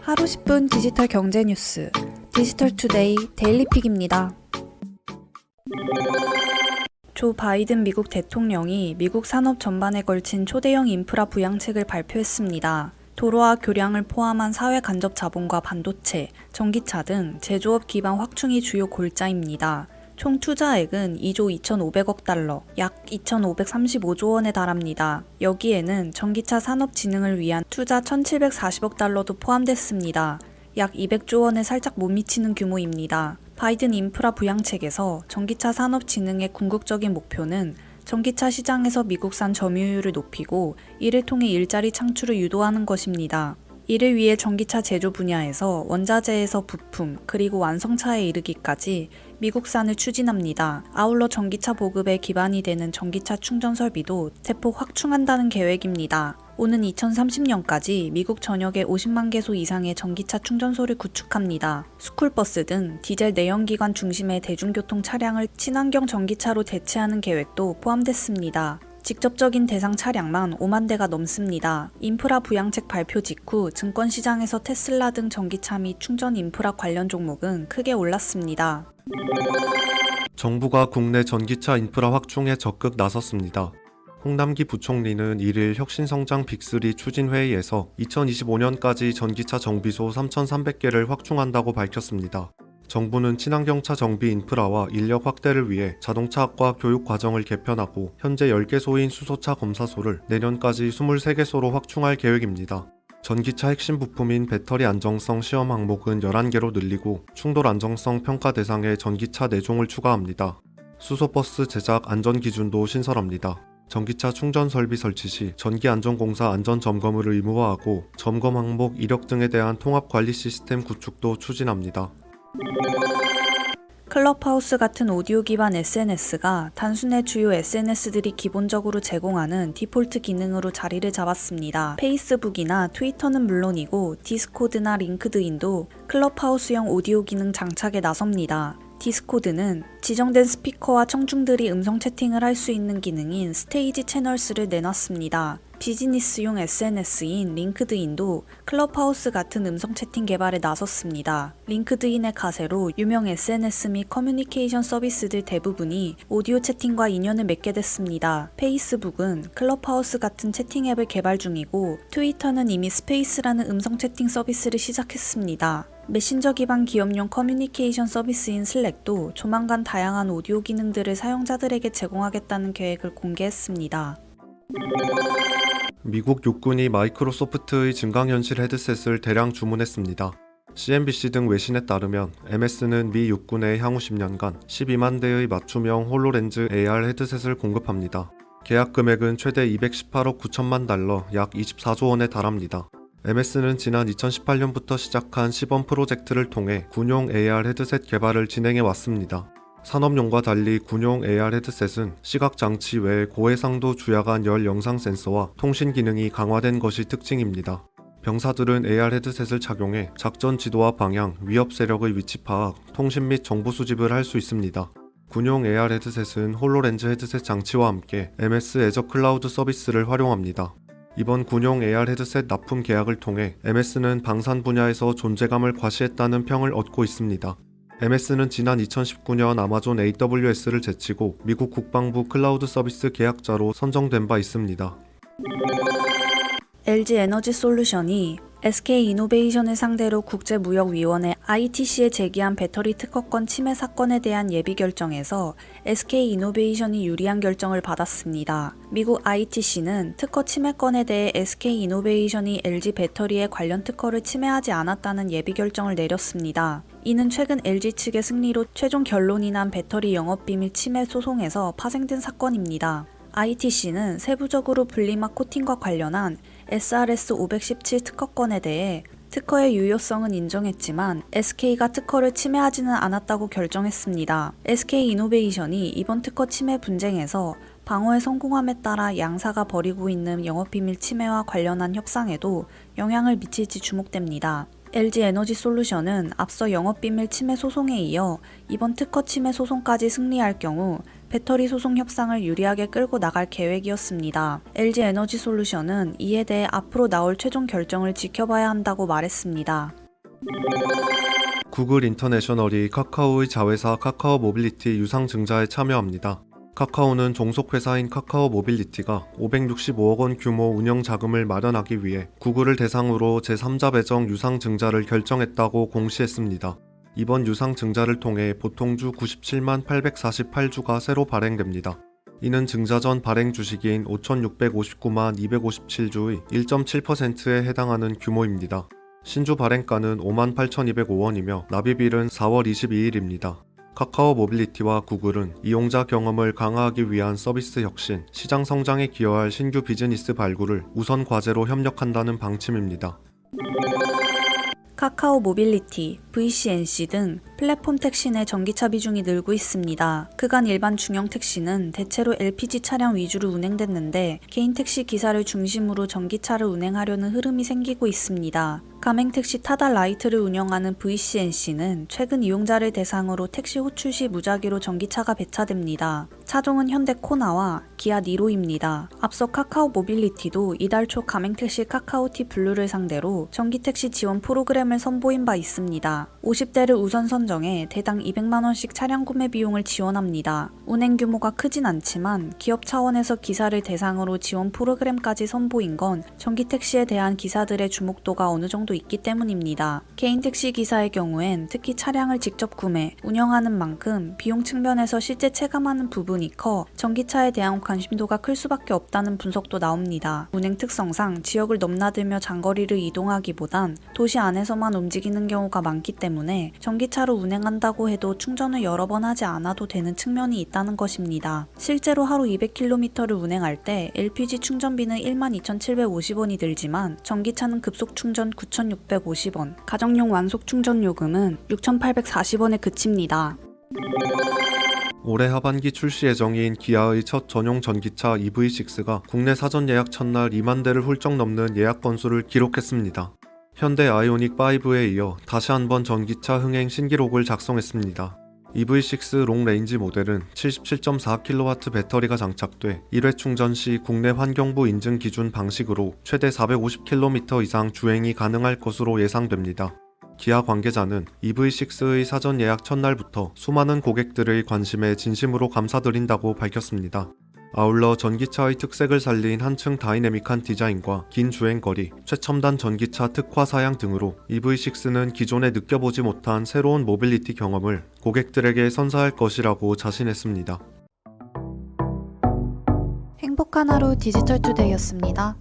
하루 10분 디지털 경제 뉴스 디지털투데이 데일리픽입니다. 조 바이든 미국 대통령이 미국 산업 전반에 걸친 초대형 인프라 부양책을 발표했습니다. 도로와 교량을 포함한 사회 간접 자본과 반도체, 전기차 등 제조업 기반 확충이 주요 골자입니다. 총 투자액은 2조 2,500억 달러, 약 2,535조 원에 달합니다. 여기에는 전기차 산업 진흥을 위한 투자 1,740억 달러도 포함됐습니다. 약 200조 원에 살짝 못 미치는 규모입니다. 바이든 인프라 부양책에서 전기차 산업 진흥의 궁극적인 목표는 전기차 시장에서 미국산 점유율을 높이고 이를 통해 일자리 창출을 유도하는 것입니다. 이를 위해 전기차 제조 분야에서 원자재에서 부품 그리고 완성차에 이르기까지 미국산을 추진합니다. 아울러 전기차 보급에 기반이 되는 전기차 충전 설비도 대폭 확충한다는 계획입니다. 오는 2030년까지 미국 전역에 50만 개소 이상의 전기차 충전소를 구축합니다. 스쿨버스 등 디젤 내연기관 중심의 대중교통 차량을 친환경 전기차로 대체하는 계획도 포함됐습니다. 직접적인 대상 차량만 5만 대가 넘습니다. 인프라 부양책 발표 직후 증권시장에서 테슬라 등 전기차 및 충전 인프라 관련 종목은 크게 올랐습니다. 정부가 국내 전기차 인프라 확충에 적극 나섰습니다. 홍남기 부총리는 1일 혁신성장 빅3 추진회의에서 2025년까지 전기차 정비소 3,300개를 확충한다고 밝혔습니다. 정부는 친환경차 정비 인프라와 인력 확대를 위해 자동차학과 교육 과정을 개편하고 현재 10개소인 수소차 검사소를 내년까지 23개소로 확충할 계획입니다. 전기차 핵심 부품인 배터리 안정성 시험 항목은 11개로 늘리고 충돌 안정성 평가 대상에 전기차 4종을 추가합니다. 수소버스 제작 안전 기준도 신설합니다. 전기차 충전 설비 설치 시 전기안전공사 안전점검을 의무화하고 점검 항목, 이력 등에 대한 통합관리 시스템 구축도 추진합니다. 클럽하우스 같은 오디오 기반 SNS가 단순해 주요 SNS들이 기본적으로 제공하는 디폴트 기능으로 자리를 잡았습니다. 페이스북이나 트위터는 물론이고 디스코드나 링크드인도 클럽하우스형 오디오 기능 장착에 나섭니다. 디스코드는 지정된 스피커와 청중들이 음성 채팅을 할 수 있는 기능인 스테이지 채널스를 내놨습니다. 비즈니스용 SNS인 링크드인도 클럽하우스 같은 음성 채팅 개발에 나섰습니다. 링크드인의 가세로 유명 SNS 및 커뮤니케이션 서비스들 대부분이 오디오 채팅과 인연을 맺게 됐습니다. 페이스북은 클럽하우스 같은 채팅 앱을 개발 중이고 트위터는 이미 스페이스라는 음성 채팅 서비스를 시작했습니다. 메신저 기반 기업용 커뮤니케이션 서비스인 슬랙도 조만간 다양한 오디오 기능들을 사용자들에게 제공하겠다는 계획을 공개했습니다. 미국 육군이 마이크로소프트의 증강현실 헤드셋을 대량 주문했습니다. CNBC 등 외신에 따르면 MS는 미 육군에 향후 10년간 12만 대의 맞춤형 홀로렌즈 AR 헤드셋을 공급합니다. 계약 금액은 최대 218억 9천만 달러, 약 24조 원에 달합니다. MS는 지난 2018년부터 시작한 시범 프로젝트를 통해 군용 AR 헤드셋 개발을 진행해 왔습니다. 산업용과 달리 군용 AR 헤드셋은 시각장치 외 고해상도 주야간 열 영상 센서와 통신 기능이 강화된 것이 특징입니다. 병사들은 AR 헤드셋을 착용해 작전 지도와 방향, 위협 세력의 위치 파악, 통신 및 정보 수집을 할 수 있습니다. 군용 AR 헤드셋은 홀로렌즈 헤드셋 장치와 함께 MS 애저 클라우드 서비스를 활용합니다. 이번 군용 AR 헤드셋 납품 계약을 통해 MS는 방산 분야에서 존재감을 과시했다는 평을 얻고 있습니다. MS는 지난 2019년 아마존 AWS를 제치고 미국 국방부 클라우드 서비스 계약자로 선정된 바 있습니다. LG 에너지 솔루션이 SK이노베이션을 상대로 국제무역위원회 ITC에 제기한 배터리 특허권 침해 사건에 대한 예비 결정에서 SK이노베이션이 유리한 결정을 받았습니다. 미국 ITC는 특허 침해건에 대해 SK이노베이션이 LG 배터리의 관련 특허를 침해하지 않았다는 예비 결정을 내렸습니다. 이는 최근 LG 측의 승리로 최종 결론이 난 배터리 영업비밀 침해 소송에서 파생된 사건입니다. ITC는 세부적으로 분리막 코팅과 관련한 SRS-517 특허권에 대해 특허의 유효성은 인정했지만 SK가 특허를 침해하지는 않았다고 결정했습니다. SK이노베이션이 이번 특허 침해 분쟁에서 방어에 성공함에 따라 양사가 벌이고 있는 영업비밀 침해와 관련한 협상에도 영향을 미칠지 주목됩니다. LG 에너지 솔루션은 앞서 영업비밀 침해 소송에 이어 이번 특허 침해 소송까지 승리할 경우 배터리 소송 협상을 유리하게 끌고 나갈 계획이었습니다. LG 에너지 솔루션은 이에 대해 앞으로 나올 최종 결정을 지켜봐야 한다고 말했습니다. 구글 인터내셔널이 카카오의 자회사 카카오 모빌리티 유상 증자에 참여합니다. 카카오는 종속회사인 카카오 모빌리티가 565억 원 규모 운영 자금을 마련하기 위해 구글을 대상으로 제3자 배정 유상 증자를 결정했다고 공시했습니다. 이번 유상 증자를 통해 보통주 97만 848주가 새로 발행됩니다. 이는 증자 전 발행 주식인 5,659만 257주의 1.7%에 해당하는 규모입니다. 신주 발행가는 58,205원이며 납입일은 4월 22일입니다. 카카오 모빌리티와 구글은 이용자 경험을 강화하기 위한 서비스 혁신, 시장 성장에 기여할 신규 비즈니스 발굴을 우선 과제로 협력한다는 방침입니다. 카카오 모빌리티, VCNC 등 플랫폼 택시 내 전기차 비중이 늘고 있습니다. 그간 일반 중형 택시는 대체로 LPG 차량 위주로 운행됐는데 개인 택시 기사를 중심으로 전기차를 운행하려는 흐름이 생기고 있습니다. 가맹택시 타다 라이트를 운영하는 VCNC는 최근 이용자를 대상으로 택시 호출 시 무작위로 전기차가 배차됩니다. 차종은 현대 코나와 기아 니로입니다. 앞서 카카오 모빌리티도 이달 초 가맹택시 카카오티 블루를 상대로 전기택시 지원 프로그램을 선보인 바 있습니다. 50대를 우선 선정해 대당 200만원씩 차량 구매 비용을 지원합니다. 운행 규모가 크진 않지만 기업 차원에서 기사를 대상으로 지원 프로그램까지 선보인 건 전기택시에 대한 기사들의 주목도가 어느 정도 있기 때문입니다. 개인 택시 기사의 경우엔 특히 차량을 직접 구매, 운영하는 만큼 비용 측면에서 실제 체감하는 부분이 커 전기차에 대한 관심도가 클 수밖에 없다는 분석도 나옵니다. 운행 특성상 지역을 넘나들며 장거리를 이동하기보단 도시 안에서만 움직이는 경우가 많기 때문에 전기차로 운행한다고 해도 충전을 여러 번 하지 않아도 되는 측면이 있다는 것입니다. 실제로 하루 200km를 운행할 때 LPG 충전비는 12,750원이 들지만 전기차는 급속 충전 9,650원, 가정용 완속 충전 요금은 6,840원에 그칩니다. 올해 하반기 출시 예정인 기아의 첫 전용 전기차 EV6가 국내 사전 예약 첫날 2만 대를 훌쩍 넘는 예약 건수를 기록했습니다. 현대 아이오닉 5에 이어 다시 한번 전기차 흥행 신기록을 작성했습니다. EV6 롱레인지 모델은 77.4kW 배터리가 장착돼 1회 충전 시 국내 환경부 인증 기준 방식으로 최대 450km 이상 주행이 가능할 것으로 예상됩니다. 기아 관계자는 EV6의 사전 예약 첫날부터 수많은 고객들의 관심에 진심으로 감사드린다고 밝혔습니다. 아울러 전기차의 특색을 살린 한층 다이내믹한 디자인과 긴 주행거리, 최첨단 전기차 특화 사양 등으로 EV6는 기존에 느껴보지 못한 새로운 모빌리티 경험을 고객들에게 선사할 것이라고 자신했습니다. 행복한 하루 디지털투데이였습니다.